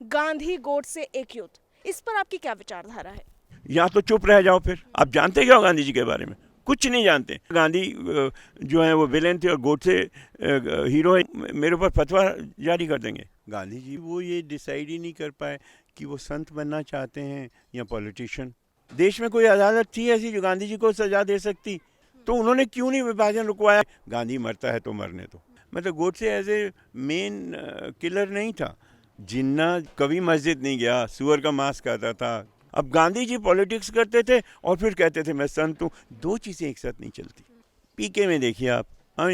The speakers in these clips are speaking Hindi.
गांधी गोडसे एक युद्ध, इस पर आपकी क्या विचारधारा है? या तो चुप रह जाओ। फिर आप जानते क्या हो गांधी जी के बारे में? कुछ नहीं जानते। गांधी जो है वो विलेन थे और गोडसे हीरो है। मेरे ऊपर फतवा जारी कर देंगे। गांधी जी वो ये डिसाइड ही नहीं कर पाए कि वो संत बनना चाहते हैं या पॉलिटिशियन। देश में कोई अदालत थी ऐसी जो गांधी जी को सजा दे सकती? तो उन्होंने क्यों नहीं विभाजन रुकवाया? गांधी मरता है तो मरने दो। मतलब Godse as a main killer नहीं था। जिन्ना कभी मस्जिद नहीं गया, सुअर का मांस खाता था। अब गांधी जी पॉलिटिक्स करते थे और फिर कहते थे मैं संत हूँ। दो चीज़ें एक साथ नहीं चलती। पीके में देखिए आप,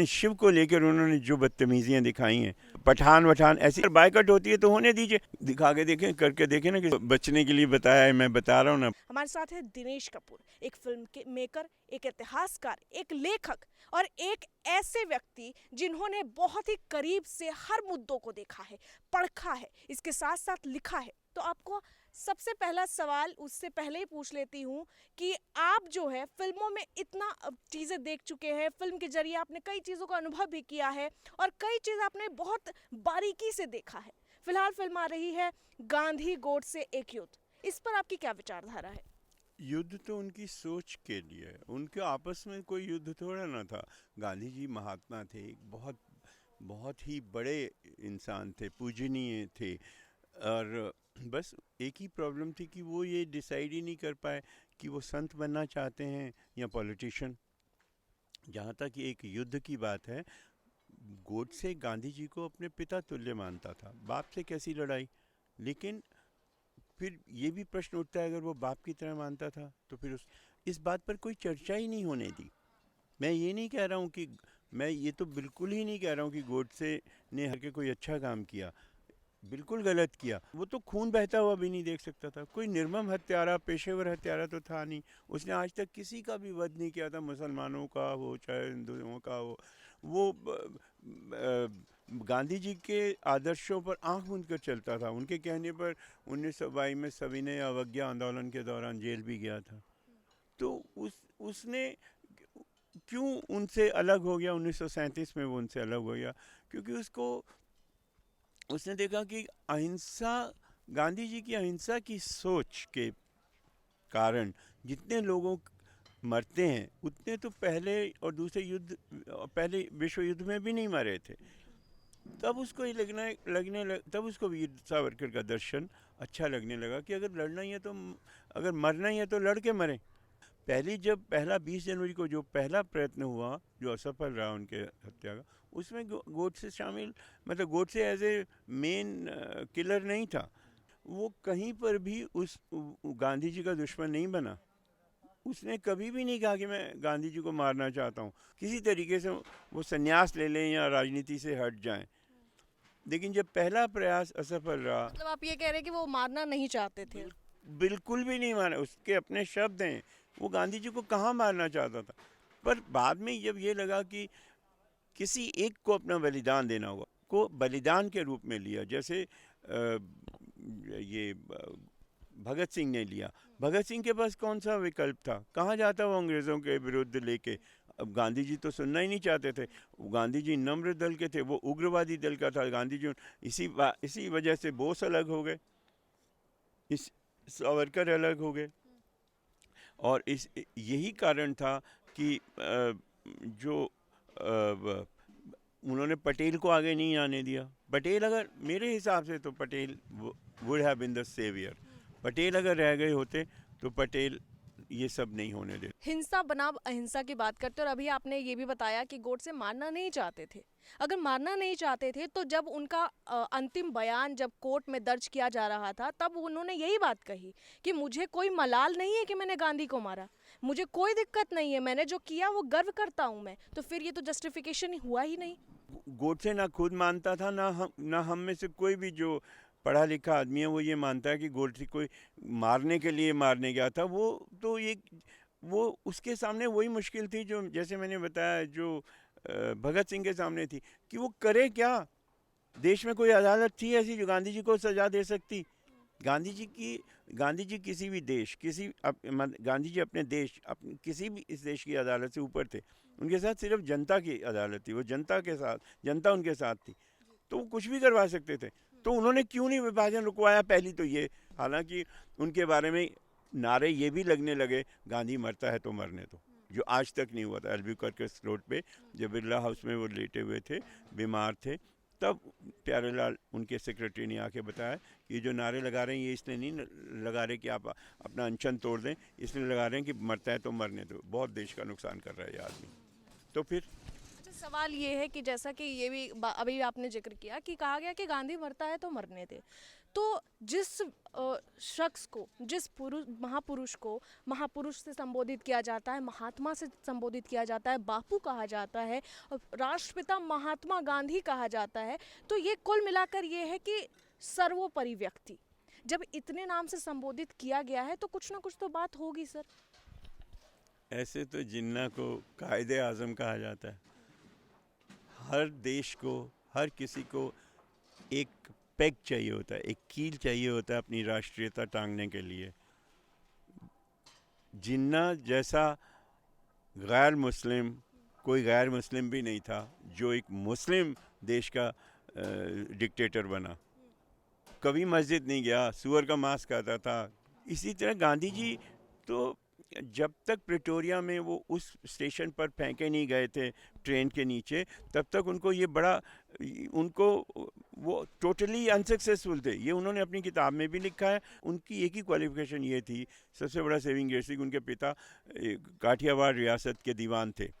शिव को लेकर उन्होंने जो बदतमीजियां दिखाई हैं, पठान वठान ऐसी बाइकआउट होती है तो होने दीजिए, दिखा के देखें, करके देखें ना कि बचने के लिए बताया है। मैं बता रहा हूँ ना। हमारे साथ है दिनेश कपूर, एक फिल्म के मेकर, एक इतिहासकार, एक लेखक और एक ऐसे व्यक्ति जिन्होंने बहुत ही करीब से हर मुद्दों को देखा है, पढ़ा है, इसके साथ साथ लिखा है। तो आपको सबसे पहला सवाल उससे पहले ही पूछ लेती हूँ कि आप जो है फिल्मों में इतना चीज़ें देख चुके हैं, फिल्म के जरिए आपने कई चीज़ों का अनुभव भी किया है और कई चीज़ आपने बहुत बारीकी से देखा है। फिलहाल फिल्म आ रही है गांधी गोडसे एक युद्ध, इस पर आपकी क्या विचारधारा है? युद्ध तो उनकी सोच के लिए है, उनके आपस में कोई युद्ध थोड़ा ना था। गांधी जी महात्मा थे, बहुत बहुत ही बड़े इंसान थे, पूजनीय थे। और बस एक ही प्रॉब्लम थी कि वो ये डिसाइड ही नहीं कर पाए कि वो संत बनना चाहते हैं या पॉलिटिशियन। जहाँ तक एक युद्ध की बात है, गोडसे गांधी जी को अपने पिता तुल्य मानता था। बाप से कैसी लड़ाई? लेकिन फिर ये भी प्रश्न उठता है, अगर वो बाप की तरह मानता था तो फिर इस बात पर कोई चर्चा ही नहीं होने दी। मैं ये नहीं कह रहा हूँ कि, मैं ये तो बिल्कुल ही नहीं कह रहा हूँ कि गोडसे ने हर के कोई अच्छा काम किया। बिल्कुल गलत किया। वो तो खून बहता हुआ भी नहीं देख सकता था। कोई निर्मम हत्यारा, पेशेवर हत्यारा तो था नहीं। उसने आज तक किसी का भी वध नहीं किया था, मुसलमानों का हो चाहे हिंदुओं का हो। वो गांधी जी के आदर्शों पर आंख मूंद कर चलता था। उनके कहने पर 1922 में सविनय अवज्ञा आंदोलन के दौरान जेल भी गया था। तो उसने क्यों उनसे अलग हो गया? 1937 में वो उनसे अलग हो गया क्योंकि उसने देखा कि अहिंसा, गांधी जी की अहिंसा की सोच के कारण जितने लोगों मरते हैं उतने तो पहले और दूसरे युद्ध, पहले विश्व युद्ध में भी नहीं मरे थे। तब उसको ये तब उसको वीर सावरकर का दर्शन अच्छा लगने लगा कि अगर लड़ना ही है तो, अगर मरना ही है तो लड़ के मरें। जब पहला 20 जनवरी को जो पहला प्रयत्न हुआ जो असफल रहा उनके हत्या का, उसमें गोडसे शामिल, मतलब Godse as a main killer नहीं था। वो कहीं पर भी उस गांधी जी का दुश्मन नहीं बना। उसने कभी भी नहीं कहा कि मैं गांधी जी को मारना चाहता हूँ। किसी तरीके से वो संन्यास ले लें या राजनीति से हट जाएं। लेकिन जब पहला प्रयास असफल रहा, मतलब आप ये कह रहे हैं कि वो मारना नहीं चाहते थे? बिल्कुल भी नहीं मारा। उसके अपने शब्द हैं, वो गांधी जी को कहाँ मारना चाहता था। पर बाद में जब ये लगा कि किसी एक को अपना बलिदान देना होगा, को बलिदान के रूप में लिया। जैसे ये भगत सिंह ने लिया। भगत सिंह के पास कौन सा विकल्प था? कहाँ जाता वो अंग्रेज़ों के विरुद्ध लेके? अब गांधी जी तो सुनना ही नहीं चाहते थे। गांधी जी नम्र दल के थे, वो उग्रवादी दल का था। गांधी जी इसी वजह से बोस अलग हो गए, इस सावरकर अलग हो गए। और इस यही कारण था कि जो उन्होंने पटेल को आगे नहीं आने दिया। पटेल, अगर मेरे हिसाब से तो Patel would have been the saviour. Patel अगर रह गए होते तो पटेल ये सब नहीं होने देते। हिंसा बनाम अहिंसा की बात करते, और अभी आपने ये भी बताया कि गोडसे मारना नहीं चाहते थे। अगर मारना नहीं चाहते थे तो जब उनका अंतिम बयान जब कोर्ट में दर्ज किया जा रहा था तब उन्होंने यही बात कही कि मुझे कोई मलाल नहीं है कि मैंने गांधी को मारा, मुझे कोई दिक्कत नहीं है, मैंने जो किया वो गर्व करता हूँ मैं। तो फिर ये तो जस्टिफिकेशन हुआ ही नहीं। गोडसे ना खुद मानता था, ना हम में से कोई भी जो पढ़ा लिखा आदमी है वो ये मानता है कि गोडसे कोई मारने के लिए मारने गया था। वो तो ये, वो उसके सामने वही मुश्किल थी जो जैसे मैंने बताया, जो भगत सिंह के सामने थी कि वो करे क्या। देश में कोई अदालत थी ऐसी जो गांधी जी को सजा दे सकती? गांधी जी किसी भी देश, गांधी जी अपने देश, किसी भी इस देश की अदालत से ऊपर थे। उनके साथ सिर्फ जनता की अदालत थी। वो जनता के साथ, जनता उनके साथ थी। तो वो कुछ भी करवा सकते थे। तो उन्होंने क्यों नहीं विभाजन रुकवाया? पहली तो ये, हालांकि उनके बारे में नारे ये भी लगने लगे, गांधी मरता है तो मरने दो, जो आज तक नहीं हुआ था। अल्बुकर्क रोड पे जब बिरला हाउस में वो लेटे हुए थे, बीमार थे, तब प्यारेलाल उनके सेक्रेटरी ने आके बताया कि ये जो नारे लगा रहे हैं ये इसलिए नहीं लगा रहे कि आप अपना अनशन तोड़ दें, इसलिए लगा रहे हैं कि मरता है तो मरने दो, बहुत देश का नुकसान कर रहा है ये आदमी। तो फिर अच्छा, सवाल ये है कि जैसा कि ये भी अभी आपने जिक्र किया कि कहा गया कि गांधी मरता है तो मरने दे, तो जिस शख्स को, जिस महापुरुष को महापुरुष से संबोधित किया जाता है, महात्मा से संबोधित किया जाता है, बापू कहा जाता है, और राष्ट्रपिता महात्मा गांधी कहा जाता है, तो ये कुल मिलाकर ये है कि सर्वोपरि व्यक्ति जब इतने नाम से संबोधित किया गया है तो कुछ ना कुछ तो बात होगी सर। ऐसे तो जिन्ना को कायदे आज़म कहा जाता है। हर देश को, हर किसी को एक पेग चाहिए होता है, एक कील चाहिए होता है अपनी राष्ट्रीयता टांगने के लिए। जिन्ना जैसा गैर मुस्लिम, कोई गैर मुस्लिम भी नहीं था जो एक मुस्लिम देश का डिक्टेटर बना। कभी मस्जिद नहीं गया, सुअर का मांस खाता था। इसी तरह गांधी जी तो जब तक प्रिटोरिया में वो उस स्टेशन पर फेंके नहीं गए थे ट्रेन के नीचे, तब तक उनको ये बड़ा, उनको वो टोटली अनसक्सेसफुल थे। ये उन्होंने अपनी किताब में भी लिखा है। उनकी एक ही क्वालिफिकेशन ये थी, सबसे बड़ा सेविंग ग्रेस थी कि उनके पिता काठियावाड़ रियासत के दीवान थे,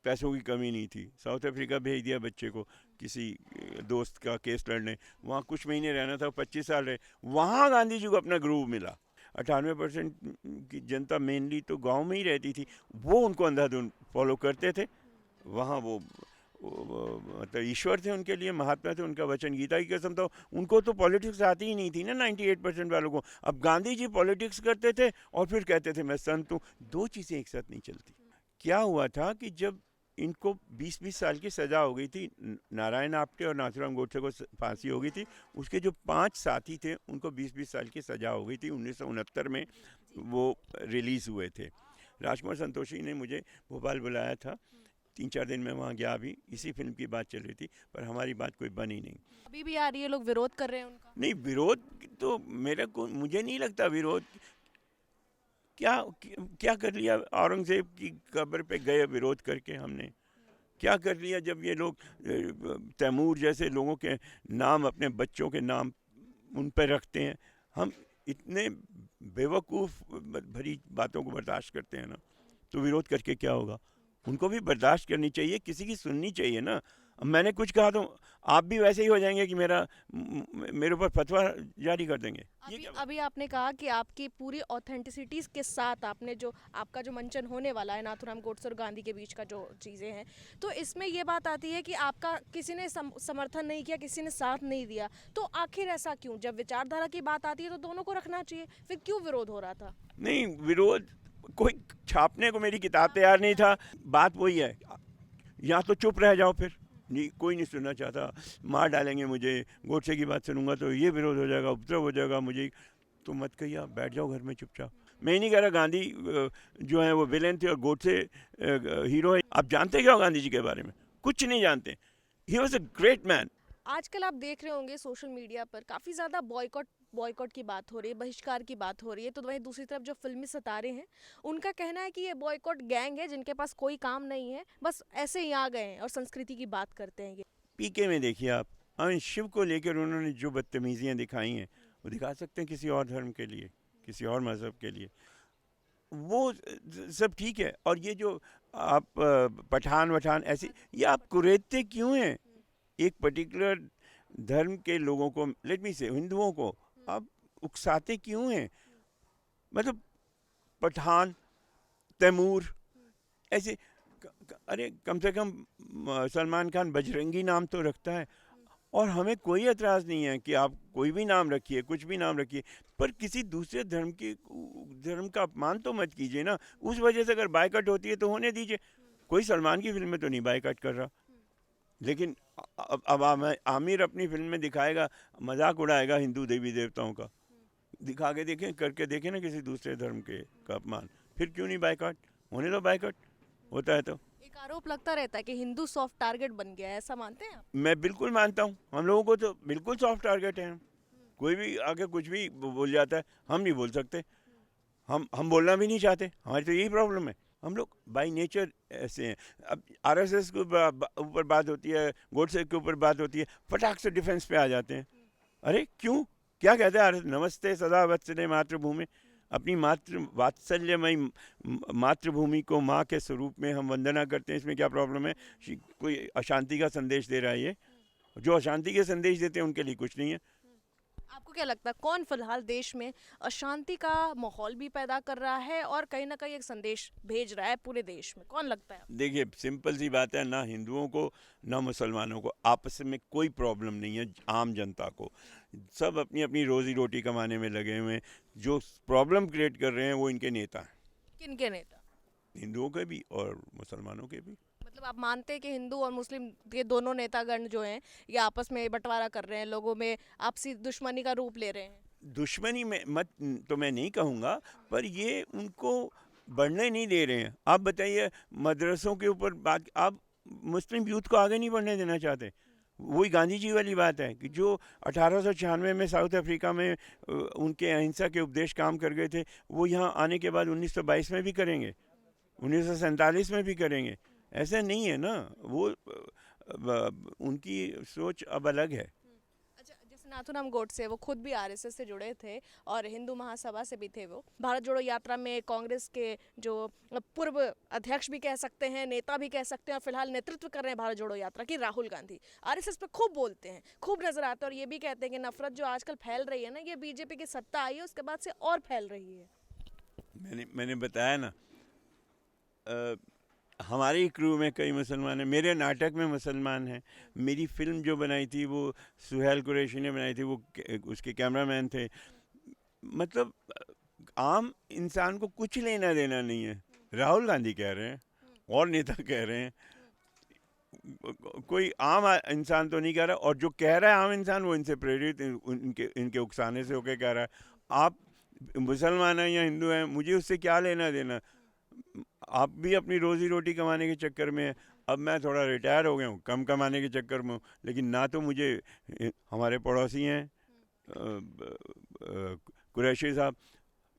पैसों की कमी नहीं थी। साउथ अफ्रीका भेज दिया बच्चे को किसी दोस्त का केस लड़ने, वहाँ कुछ महीने रहना था, 25 साल रहे। वहाँ गांधी जी को अपना ग्रूव मिला। 98% की जनता मेनली तो गांव में ही रहती थी, वो उनको अंधाधुंध फॉलो करते थे। वहाँ वो मतलब ईश्वर थे उनके लिए, महात्मा थे, उनका वचन गीता की कसम था। उनको तो पॉलिटिक्स आती ही नहीं थी ना 98% वालों को। अब गांधी जी पॉलिटिक्स करते थे और फिर कहते थे मैं संत हूँ। दो चीज़ें एक साथ नहीं चलती। क्या हुआ था कि जब इनको 20-20 साल की सज़ा हो गई थी, नारायण आप्टे और नाथूराम गोडसे को फांसी हो गई थी, उसके जो 5 साथी थे उनको 20-20 साल की सज़ा हो गई थी। 1969 में वो रिलीज़ हुए थे। राजकुमार संतोषी ने मुझे भोपाल बुलाया था, 3-4 दिन में वहाँ गया भी, इसी फिल्म की बात चल रही थी, पर हमारी बात कोई बनी नहीं। अभी भी आ रही है, लोग विरोध कर रहे हैं उनका। नहीं, विरोध तो मुझे नहीं लगता विरोध। क्या क्या कर लिया औरंगज़ेब की कब्र पे गए विरोध करके हमने? क्या कर लिया जब ये लोग तैमूर जैसे लोगों के नाम, अपने बच्चों के नाम उन पर रखते हैं? हम इतने बेवकूफ़ भरी बातों को बर्दाश्त करते हैं ना, तो विरोध करके क्या होगा? उनको भी बर्दाश्त करनी चाहिए, किसी की सुननी चाहिए ना। अब मैंने कुछ कहा तो आप भी वैसे ही हो जाएंगे कि मेरे ऊपर फतवा जारी कर देंगे। अभी आपने कहा कि आपकी पूरी ऑथेंटिसिटीज के साथ आपने जो आपका जो मंचन होने वाला है नाथूराम गोडसे और गांधी के बीच का जो चीज़ें हैं, तो इसमें ये बात आती है कि आपका किसी ने समर्थन नहीं किया, किसी ने साथ नहीं दिया, तो आखिर ऐसा क्यों? जब विचारधारा की बात आती है तो दोनों को रखना चाहिए, फिर क्यों विरोध हो रहा था? नहीं, विरोध कोई छापने को मेरी किताब तैयार नहीं था। बात वही है, या तो चुप रह जाओ, फिर नहीं, कोई नहीं सुनना चाहता, मार डालेंगे मुझे, गोडसे की बात सुनूंगा तो ये विरोध हो जाएगा, उपद्रव हो जाएगा मुझे, तो मत कहिए, आप बैठ जाओ घर में चुपचाप। मैं ही नहीं कह रहा गांधी जो है वो विलेन थे और गोडसे हीरो है। आप जानते क्या हो गांधी जी के बारे में? कुछ नहीं जानते। He was a great man. आजकल आप देख रहे होंगे सोशल मीडिया पर काफ़ी ज़्यादा बॉयकॉट की बात हो रही है, बहिष्कार की बात हो रही है, तो वहीं दूसरी तरफ जो फिल्मी सितारे हैं उनका कहना है कि ये बॉयकॉट गैंग है जिनके पास कोई काम नहीं है, बस ऐसे ही आ गए हैं और संस्कृति की बात करते हैं। ये पीके में देखिए आप, शिव को लेकर उन्होंने जो बदतमीजियाँ दिखाई हैं वो दिखा सकते हैं किसी और धर्म के लिए, किसी और मज़हब के लिए, वो सब ठीक है। और ये जो आप पठान वठान ऐसे, ये आप कुरेदते क्यों हैं एक पर्टिकुलर धर्म के लोगों को? लेट मी से, हिंदुओं को आप उकसाते क्यों हैं? मतलब पठान, तैमूर ऐसे, अरे कम से कम सलमान खान बजरंगी नाम तो रखता है, और हमें कोई एतराज़ नहीं है कि आप कोई भी नाम रखिए, कुछ भी नाम रखिए, पर किसी दूसरे धर्म का अपमान तो मत कीजिए ना। उस वजह से अगर बायकॉट होती है तो होने दीजिए। कोई सलमान की फिल्म में तो नहीं बायकॉट कर रहा, लेकिन अब आमिर अपनी फिल्म में दिखाएगा, मजाक उड़ाएगा हिंदू देवी देवताओं का, दिखा के देखें, करके देखें ना किसी दूसरे धर्म के का अपमान, फिर क्यों नहीं बायकॉट? होने दो बायकॉट, होता है तो। एक एक आरोप लगता रहता है कि हिंदू सॉफ्ट टारगेट बन गया है, ऐसा मानते हैं आप? मैं बिल्कुल मानता हूँ, हम लोगों को तो बिल्कुल सॉफ्ट टारगेट है हम। कोई भी आके कुछ भी बोल जाता है, हम नहीं बोल सकते, हम बोलना भी नहीं चाहते, हमारी तो यही प्रॉब्लम है। हम लोग बाय नेचर ऐसे हैं। अब आरएसएस के ऊपर बात होती है, गोडसे के ऊपर बात होती है, फटाक से डिफेंस पे आ जाते हैं। अरे क्यों, क्या कहते हैं आरएसएस? नमस्ते सदा वत्सले मातृभूमि, अपनी वात्सल्यमयी मातृभूमि को माँ के स्वरूप में हम वंदना करते हैं, इसमें क्या प्रॉब्लम है? कोई अशांति का संदेश दे रहा है ये? जो अशांति के संदेश देते हैं उनके लिए कुछ नहीं है। आपको क्या लगता है कौन फिलहाल देश में अशांति का माहौल भी पैदा कर रहा है और कहीं ना कहीं एक संदेश भेज रहा है पूरे देश में, कौन लगता है आपको? देखिए सिंपल सी बात है, ना हिंदुओं को ना मुसलमानों को आपस में कोई प्रॉब्लम नहीं है। आम जनता को, सब अपनी अपनी रोजी रोटी कमाने में लगे हुए हैं। जो प्रॉब्लम क्रिएट कर रहे हैं वो इनके नेता हैं, किनके नेता? हिंदुओं के भी और मुसलमानों के भी। मतलब आप मानते हैं कि हिंदू और मुस्लिम ये दोनों नेतागण जो हैं ये आपस में बंटवारा कर रहे हैं, लोगों में आपसी दुश्मनी का रूप ले रहे हैं? दुश्मनी में मत तो मैं नहीं कहूँगा, पर ये उनको बढ़ने नहीं दे रहे हैं। आप बताइए, मदरसों के ऊपर बात, आप मुस्लिम यूथ को आगे नहीं बढ़ने देना चाहते। वही गांधी जी वाली बात है कि जो 1896 में साउथ अफ्रीका में उनके अहिंसा के उपदेश काम कर गए थे, वो यहाँ आने के बाद 1922 में भी करेंगे, 1947 में भी करेंगे। ऐसा नहीं है ना, वो उनकी सोच अब अलग है। अच्छा, जैसे नाथूराम गोडसे वो खुद भी आरएसएस से जुड़े थे और हिंदू महासभा से भी थे। वो भारत जोड़ो यात्रा में कांग्रेस के जो पूर्व अध्यक्ष भी कह सकते हैं, नेता भी कह सकते हैं, और फिलहाल नेतृत्व कर रहे हैं भारत जोड़ो यात्रा की, राहुल गांधी आरएसएस पे खूब बोलते हैं, खूब नजर आते हैं, और ये भी कहते हैं कि नफरत जो आजकल फैल रही है ना, ये बीजेपी की सत्ता आई है उसके बाद से और फैल रही है। मैंने बताया ना, हमारे ही क्रू में कई मुसलमान हैं, मेरे नाटक में मुसलमान हैं। मेरी फिल्म जो बनाई थी वो सुहेल कुरैशी ने बनाई थी, वो उसके कैमरामैन थे। मतलब आम इंसान को कुछ लेना देना नहीं है। राहुल गांधी कह रहे हैं और नेता कह रहे हैं, कोई आम इंसान तो नहीं कह रहा। और जो कह रहा है आम इंसान, वो इनसे प्रेरित, इनके उकसाने से होकर कह रहा है। आप मुसलमान हैं या हिंदू हैं, मुझे उससे क्या लेना देना? आप भी अपनी रोजी रोटी कमाने के चक्कर में है। अब मैं थोड़ा रिटायर हो गया हूँ, कम कमाने के चक्कर में हूँ, लेकिन ना तो मुझे, हमारे पड़ोसी हैं कुरैशी साहब,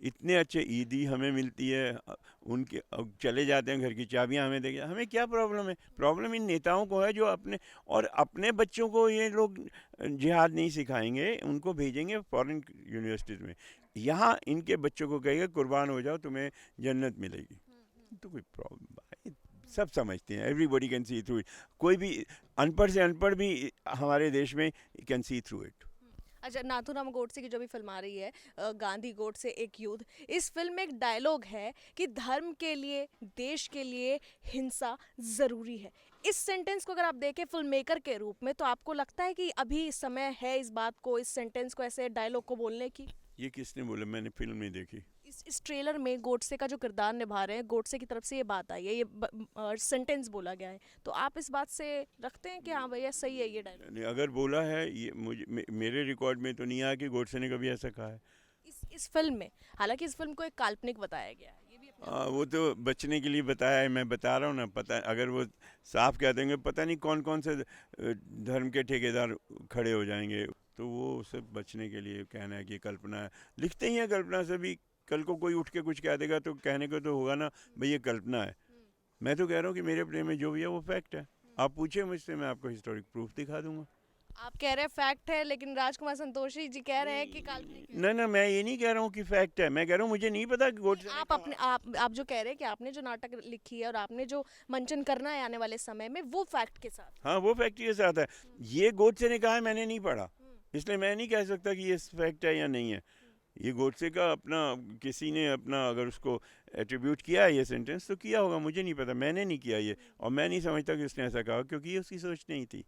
इतने अच्छे ईदी हमें मिलती है, उनके चले जाते हैं, घर की चाबियां हमें देंगे, हमें क्या प्रॉब्लम है? प्रॉब्लम इन नेताओं को है जो अपने बच्चों को ये लोग जिहाद नहीं सिखाएंगे, उनको भेजेंगे फॉरेन यूनिवर्सिटीज़ में। यहाँ इनके बच्चों को कहेंगे कुर्बान हो जाओ, तुम्हें जन्नत मिलेगी। तो कोई प्रॉब्लम, सब समझते हैं, everybody can see through it. कोई भी अनपढ़ से अनपढ़ भी हमारे देश में कैन सी थ्रू इट। अच्छा, नाथूराम गोडसे की जो भी फिल्म आ रही है गांधी गोडसे एक युद्ध, इस फिल्म में एक डायलॉग है कि धर्म के लिए, देश के लिए हिंसा ज़रूरी है। इस सेंटेंस को अगर आप देखें फिल्म मेकर के रूप में, तो आपको लगता है कि अभी समय है इस बात को, इस सेंटेंस को, ऐसे डायलॉग को बोलने की? ये किसने बोला? मैंने फिल्म नहीं देखी। इस ट्रेलर में गोडसे का जो किरदार निभा रहे हैं, गोडसे की तरफ से ये बात आई है, ये सेंटेंस बोला गया है, तो आप इस बात से रखते हैं कि हाँ भैया सही है ये डायलॉग? अगर बोला है, ये मेरे रिकॉर्ड में तो नहीं आया कि गोडसे ने कभी ऐसा कहा है। इस फिल्म में, हालांकि इस फिल्म को एक काल्पनिक बताया गया है, ये भी वो तो बचने के लिए बताया है, मैं बता रहा हूँ ना। पता, अगर वो साफ कह देंगे, पता नहीं कौन कौन से धर्म के ठेकेदार खड़े हो जाएंगे, तो वो सब बचने के लिए कहना है कि कल्पना है। लिखते ही है कल्पना से भी, कल को कोई उठ के कुछ कह देगा तो कहने को तो होगा ना भाई ये कल्पना है। मैं तो कह रहा हूँ कि मेरे प्रेम में जो भी है वो फैक्ट है। आप पूछे मुझसे, मैं आपको हिस्टोरिक प्रूफ दिखा दूंगा। आप कह रहे हैं फैक्ट है, लेकिन राजकुमार संतोषी जी कह रहे हैं कि काल्पनिक है। ना, मैं ये नहीं कह रहा हूँ कि फैक्ट है, मैं कह रहा हूँ मुझे नहीं पता कि गोडसे ने आप अपने आप जो कह रहे हैं कि आपने जो नाटक लिखी है और आपने जो मंचन करना है आने वाले समय में, वो फैक्ट के साथ। हाँ, वो फैक्ट के साथ है। ये गोडसे ने कहा है, मैंने नहीं पढ़ा, इसलिए मैं नहीं कह सकता कि ये फैक्ट है या नहीं है। ये गोडसे का अपना, किसी ने अपना अगर उसको एट्रीब्यूट किया है ये सेंटेंस, तो किया होगा, मुझे नहीं पता, मैंने नहीं किया ये, और मैं नहीं समझता कि उसने ऐसा कहा, क्योंकि ये उसकी सोच नहीं थी।